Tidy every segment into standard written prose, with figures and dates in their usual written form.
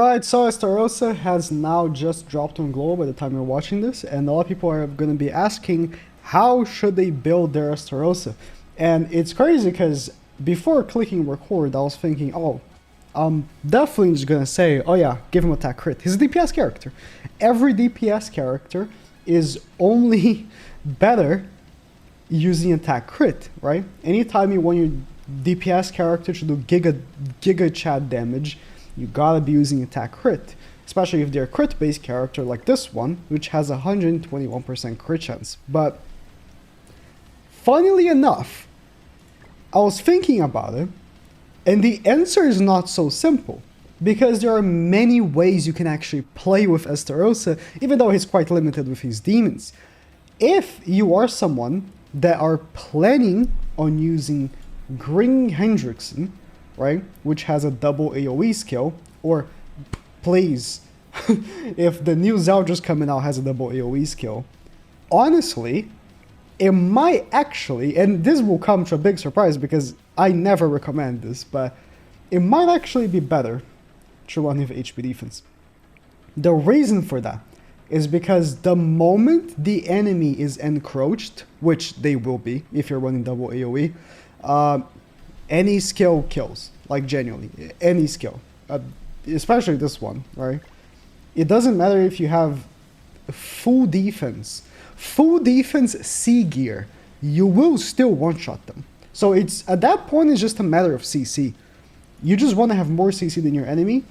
Alright, so Estarossa has now just dropped on Glow by the time you're watching this, and a lot of people are going to be asking how should they build their Estarossa. And it's crazy because before clicking record, I was thinking, oh, I'm definitely just going to say, oh yeah, give him attack crit. He's a DPS character. Every DPS character is only better using attack crit, right? Anytime you want your DPS character to do giga chat damage, you gotta be using attack crit, especially if they're a crit based character like this one, which has a 121% crit chance. But funnily enough, I was thinking about it, and the answer is not so simple, because there are many ways you can actually play with Estarossa, even though he's quite limited with his demons. If you are someone that are planning on using Green Hendrickson, right, which has a double AoE skill, or please, if the new Zeldris coming out has a double AoE skill, honestly, it might actually, and this will come to a big surprise because I never recommend this, but it might actually be better to run with HP defense. The reason for that is because the moment the enemy is encroached, which they will be if you're running double AoE, any skill kills, like genuinely, any skill, especially this one, right? It doesn't matter if you have full defense C gear, you will still one-shot them. So it's, at that point, it's just a matter of CC. You just want to have more CC than your enemy,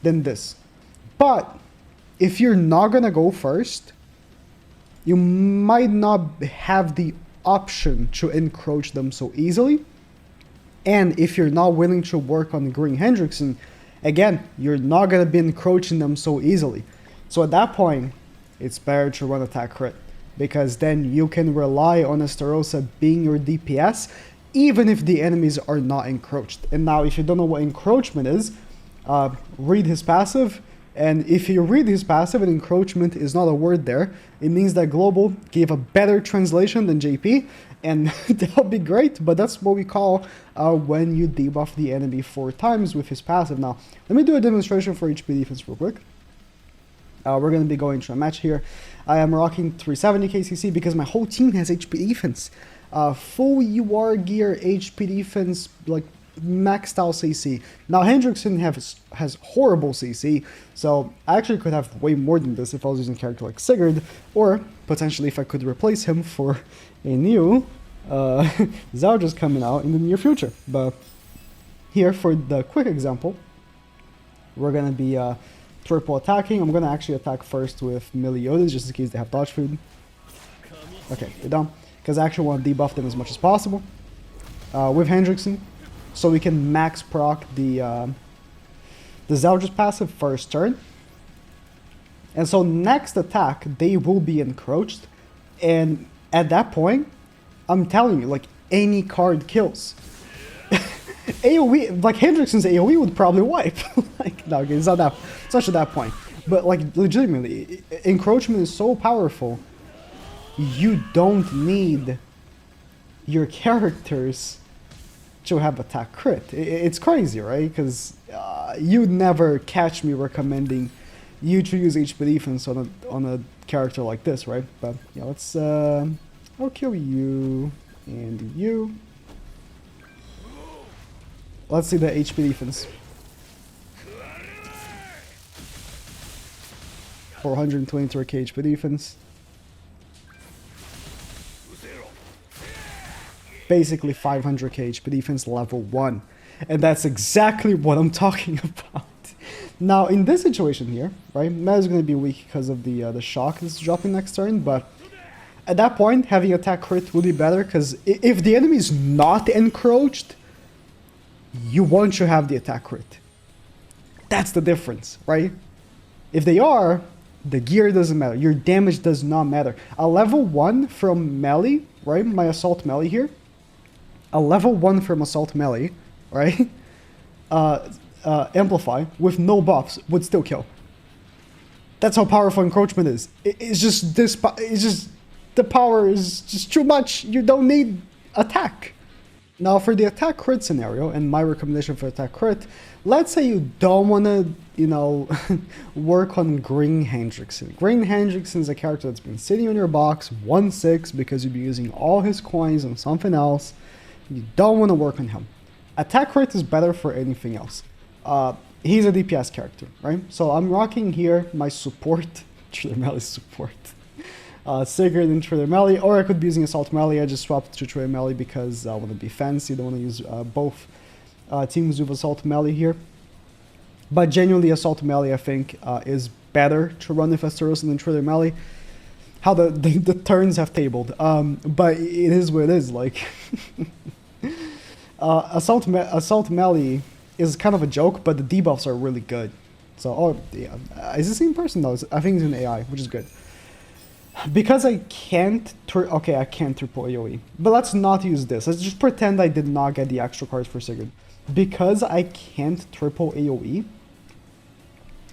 than this. But if you're not gonna go first, you might not have the option to encroach them so easily. And if you're not willing to work on Green Hendrickson, again, you're not going to be encroaching them so easily. So at that point, it's better to run attack crit, because then you can rely on Estarossa being your DPS, even if the enemies are not encroached. And now, if you don't know what encroachment is, read his passive. And if you read his passive and encroachment is not a word there, it means that Global gave a better translation than JP, and that'll be great, but that's what we call when you debuff the enemy 4 times with his passive. Now, let me do a demonstration for HP defense real quick. We're going to be going to a match here. I am rocking 370 KCC because my whole team has HP defense. Full UR gear, HP defense, like maxed out CC. Now Hendrickson has horrible CC, so I actually could have way more than this if I was using a character like Sigurd, or potentially if I could replace him for a new Zeldris coming out in the near future. But here, for the quick example, we're gonna be triple attacking. I'm gonna actually attack first with Meliodas, just in case they have dodge food. Okay, they're down, because I actually want to debuff them as much as possible with Hendrickson, so we can max proc the Zeldris passive first turn. And so next attack, they will be encroached, and at that point, I'm telling you, like, any card kills. AoE, like Hendrickson's AoE would probably wipe. Like, no, okay, it's not at that point. But like, legitimately, encroachment is so powerful, you don't need your characters to have attack crit. It's crazy, right? Because you'd never catch me recommending you to use HP defense on a character like this, right? But yeah, let's I'll kill you and you. Let's see the HP defense. 423k HP defense. Basically 500k HP defense level 1. And that's exactly what I'm talking about. Now, in this situation here, right, Meta is going to be weak because of the shock that's dropping next turn, but at that point, having attack crit would be better, because if the enemy is not encroached, you want to have the attack crit. That's the difference, right? If they are, the gear doesn't matter. Your damage does not matter. A level 1 from melee, right, my assault melee here, a level 1 from assault melee, right, amplify with no buffs would still kill. That's how powerful encroachment is. It's just this. It's just the power is just too much. You don't need attack. Now for the attack crit scenario, and my recommendation for attack crit, let's say you don't want to, work on Green Hendrickson. Green Hendrickson is a character that's been sitting on your box 1/6 because you've been using all his coins on something else. You don't want to work on him. Attack crit is better for anything else. He's a DPS character, right? So I'm rocking here my support, Trader Melee support. Sigurd and Trader Melee, or I could be using Assault Melee. I just swapped to Trader Melee because I want to be fancy. Don't want to use both teams with Assault Melee here. But genuinely, Assault Melee, I think, is better to run with Estarossa than Trader Melee. How the turns have tabled. But it is what it is. Like, Assault Melee is kind of a joke, but the debuffs are really good. So, oh, yeah. Is this in person? No, I think it's in AI, which is good. Because I can't, I can't triple AoE. But let's not use this. Let's just pretend I did not get the extra cards for Sigurd. Because I can't triple AoE,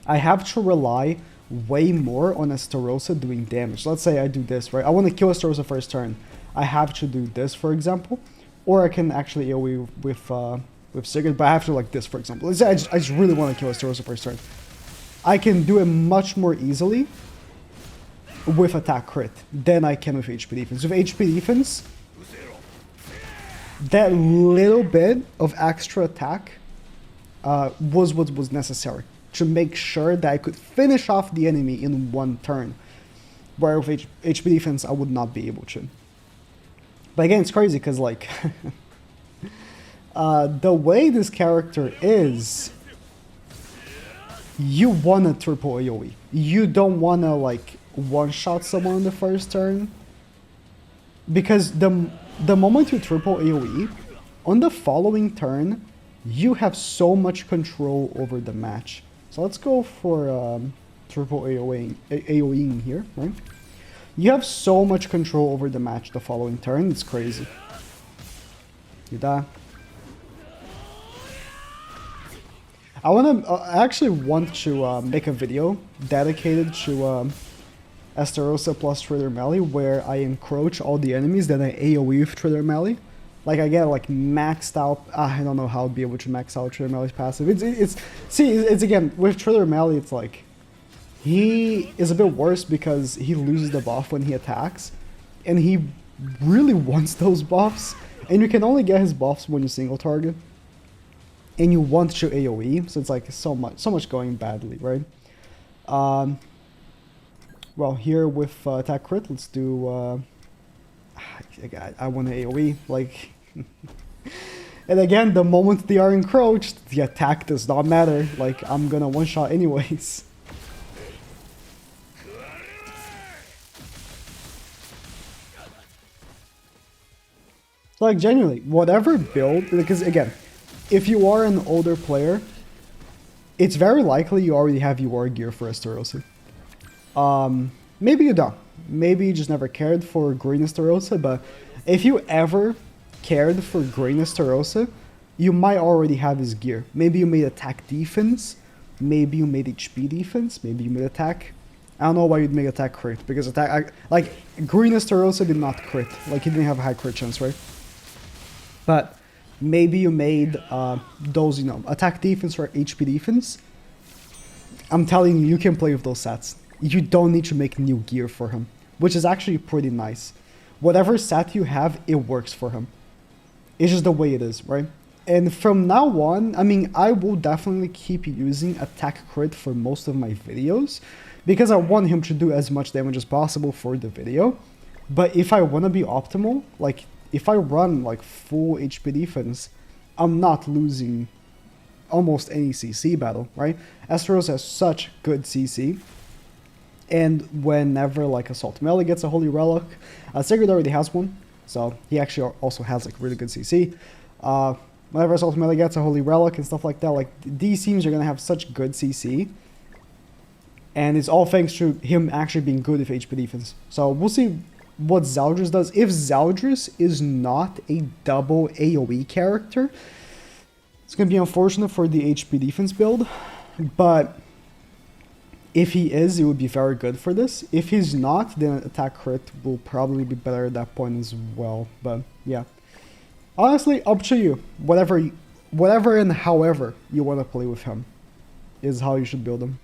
I have to rely way more on Estarossa doing damage. Let's say I do this, right? I want to kill Estarossa first turn. I have to do this, for example. Or I can actually AoE with Sigurd, but I have to like this, for example. Let's say I just really want to kill Estarossa first turn. I can do it much more easily with attack crit than I can with HP defense. With HP defense, that little bit of extra attack was what was necessary to make sure that I could finish off the enemy in one turn. Where with HP defense, I would not be able to. But again, it's crazy because like the way this character is, you want a triple AoE. You don't want to like one-shot someone on the first turn, because the moment you triple AoE, on the following turn, you have so much control over the match. So let's go for triple AoE here, right? You have so much control over the match the following turn, it's crazy. You die. I actually want to make a video dedicated to Estarossa plus Trader Melee, where I encroach all the enemies, then I AoE with Trader Melee. Like I get like maxed out. I don't know how I'd be able to max out Trader Melee's passive. It's again with Trader Melee. It's like he is a bit worse because he loses the buff when he attacks, and he really wants those buffs. And you can only get his buffs when you single target, and you want to AoE. So it's like so much going badly, right? Well, here with attack crit, let's do. I want to AoE, like. And again, the moment they are encroached, the attack does not matter. Like, I'm gonna one shot anyways. Like, genuinely, whatever build, because again, if you are an older player, it's very likely you already have your gear for Estarossa. Maybe you don't. Maybe you just never cared for Green Estarossa, but if you ever cared for Green Estarossa, you might already have his gear. Maybe you made attack defense, maybe you made HP defense, maybe you made attack. I don't know why you'd make attack crit, because attack, like, Green Estarossa did not crit. Like, he didn't have a high crit chance, right? But maybe you made those, attack defense or HP defense. I'm telling you, you can play with those sets. You don't need to make new gear for him, which is actually pretty nice. Whatever set you have, it works for him. It's just the way it is, right? And from now on, I mean, I will definitely keep using attack crit for most of my videos, because I want him to do as much damage as possible for the video. But if I want to be optimal, like, if I run like full HP defense, I'm not losing almost any CC battle, right? Estarossa has such good CC. And whenever like Assault Melee gets a Holy Relic, Sigurd already has one, so he actually also has like really good CC. Whenever Assault Melee gets a Holy Relic and stuff like that, like these teams are gonna have such good CC, and it's all thanks to him actually being good with HP defense. So we'll see what Zeldris does. If Zeldris is not a double AoE character, it's gonna be unfortunate for the HP defense build, but if he is, it would be very good for this. If he's not, then attack crit will probably be better at that point as well. But yeah. Honestly, up to you. Whatever and however you want to play with him is how you should build him.